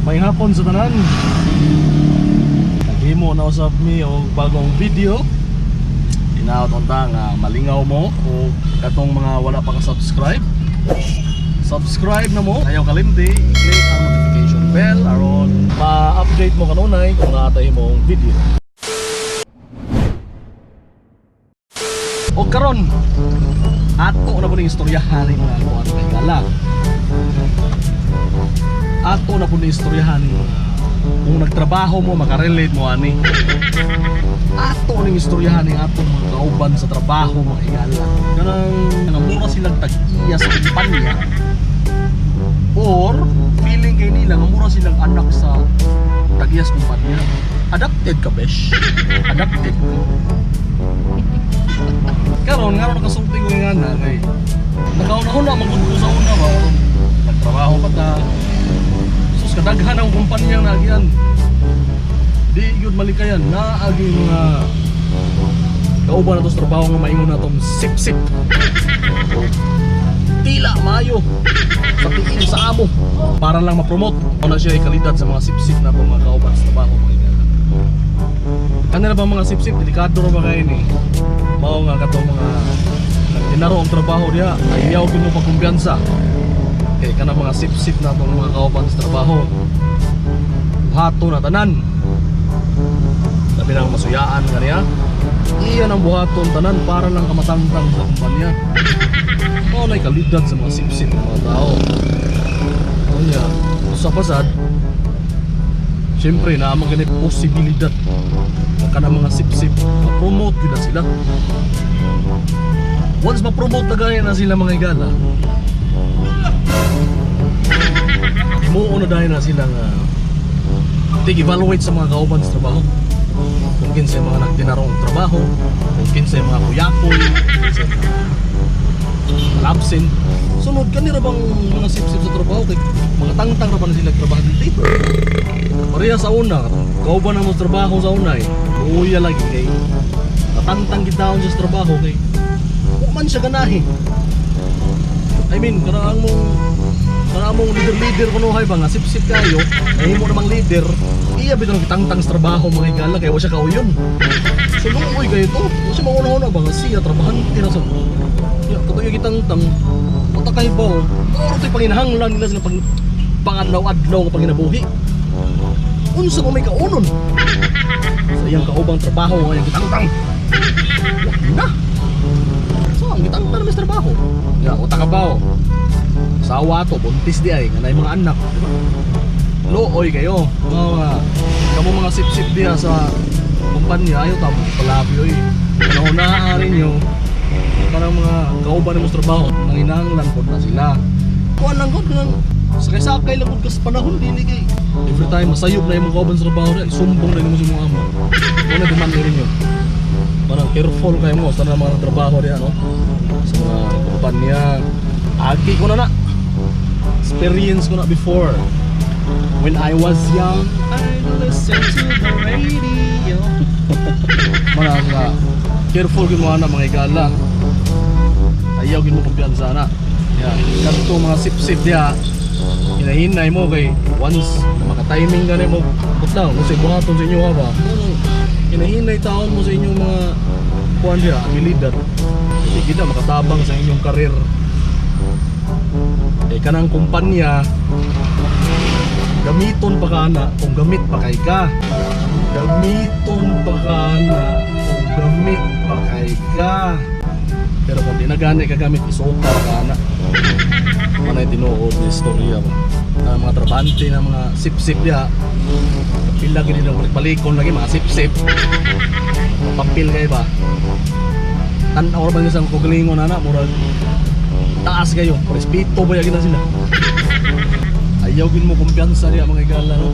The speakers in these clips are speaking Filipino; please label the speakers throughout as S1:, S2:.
S1: May hapon sa tanan. Naghimo na usab mi og bagong video. Inaot unta nga malingaw mo o katong mga wala pa ka-subscribe. Subscribe na mo, ayaw kalimti, i-click ang notification bell aron ma-update mo kanunay kung natay mong video. O karon, ato na po ng istoryahan ng mga kuwan kay Gala. Ato na po ng istoryahan kung nagtrabaho mo, makarelate mo ani. Ato ng istoryahan ng ato mga kauban sa trabaho mga Gala. Kanang mura silang tag-iya sa kumpanya. Or feeling kay nila nga mura silang anak sa tag-iya sa kumpanya. Adapted ka, besh. Adapted ka. Karon nga nakasulti ko nga na kay nakauna-una magudto sa una ba nagtrabaho pa ta sus kadaghan ang kumpanya na agyan di gyud malikayan na agi mga kauban nato sa trabaho nga maingon natong sip-sip tila maayo sa tingin sa amo para lang ma-promote o na siya ikalidad sa mga sip-sip na mga kauban sa trabaho ano na ba mga sip-sip delikado ra ba kayo ni mao nga katong mga nagtinaro ang trabaho diha ayaw gyud mo pagkumpiyansa kay kana mga sip-sip na itong mga kauban sa trabaho buhato na tanan labi na masuyaan nga niya iyan ang buhaton tanan para lang kamatangtang sa kumpanya mao na ikalidad sa mga sip-sip ng mga tao kanya sa pasad siyempre na maganit posibilidad kana mga sip-sip ma-promote yun na sila once ma-promote na gaya na sila mga Igala imuon na dahil na sila nga tig-evaluate sa mga kauban sa trabaho kung kinsay mga nagtinarong trabaho kung kinsay mga kuyakoy kung kinsay mga labsin sunod kanira bang mga sip-sip sa trabaho kay mga tangtang na ba na sila trabaho dito pareha sa una kauban ang trabaho sa una uya lagi kay natantang kitahon siya sa trabaho kay man siya ganahin I mean kanang mong leader kunuhay ba nga sip-sip kayo nahimo namang leader iya bitong kitangtang sa trabaho mga Igala kay wa siya kauyon so luoy kayo to wa siya mauna-una ba nga siya trabahan tira sa katuyo kitangtang matakay ba o ito'y panginahanglan nila sila pang-adlaw-adlaw kapag ginabuhi unsa mo may kaunon sa iyang kaubang trabaho nga yung kitangtang wag na so ang kitangtang na may trabaho uta ka ba o sawa to buntis di ay nga na yung mga anak diba? Looy kayo kamo mga sip-sip diya sa kumpanya ayaw tamo palabyo panahunaan rin nyo parang mga kauban mo sa trabaho nanginanglan po na sila kuhan lang ko sakay-sakay lang po kasi panahon dili kay every time masayop na yung mga kauban sa trabaho na isumbong na yung mga amo kung na demand rin nyo parang careful kayo mo sa mga trabaho diya no? Sa mga kumpanya agi ko na experience ko na before when I was young I listened to the radio mga careful ko mga mga Igala ayaw gin mo kumpiyansa na kanto mga sip-sip diya hinahinay mo kay once maka-timing ka na mo butang kung sa buhaton sa inyo ha ba hinahinay taon mo sa inyong mga kuhan diya abilidad hindi na makatabang sa inyong karir kanang kumpanya gamiton pa ka na kung gamit pa kay ka gamiton pa ka na kung gamit pa kay ka pero kung di na gani kagamit isuka ka na manay tinuod na istorya ba na mga trabante na mga sip-sip ya pila gini na balikon lagi mga sip-sip papil kayo ba tanaw ba isang kugalingon na murag taas kayo respeto ba yagin na sila ayaw gin mo kumpiyansa niya mga Igala no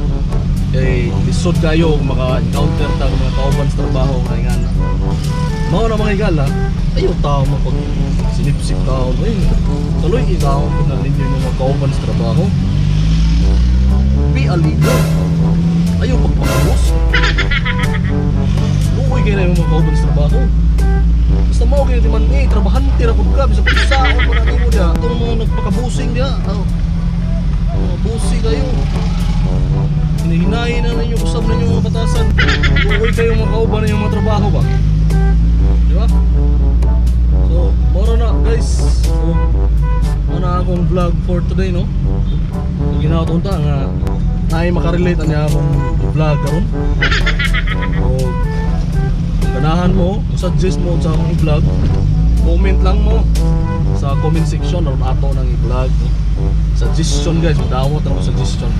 S1: kay lisod kayo kung maka-encounter ta mga kauban sa trabaho kay nga na mao na mga Igala ayaw tao mo pag sinip-sip tao tuloy ikaw kung nalinyo yung mga kauban sa trabaho be a leader ayaw pagpakabos uwi kayo na yung mga kauban sa trabaho basta mo kayo naman trabahante ra pud ka bisag pisaon mo na nimo dia itong mga nagpakabusing dia busi kayo hinahin na ninyo usap ninyo mga batasan. Huwag kayong makauban ng mga trabaho ba? Di ba? So, moro na guys. So, ano akong vlog for today, no? So, ginatunta nga ay makarelate niya akong vlog karon. So, kung ganahan mo, suggest mo sa akong vlog, comment lang mo sa comment section or ato ng i-vlog, no? Suggestion guys, madawat ako suggestion.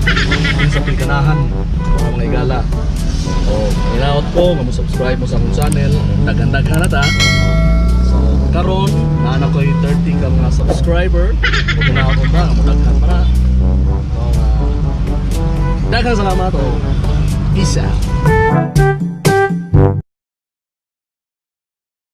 S1: Din sa pagkanahan para mga igala. So, inaot ko nga mo subscribe mo sa akong channel. Daghan-daghan na ta. So, karon na ko 30 ka mga subscriber. Kung inaot ko ta, daghan pa na. So, daghang salamat o peace out.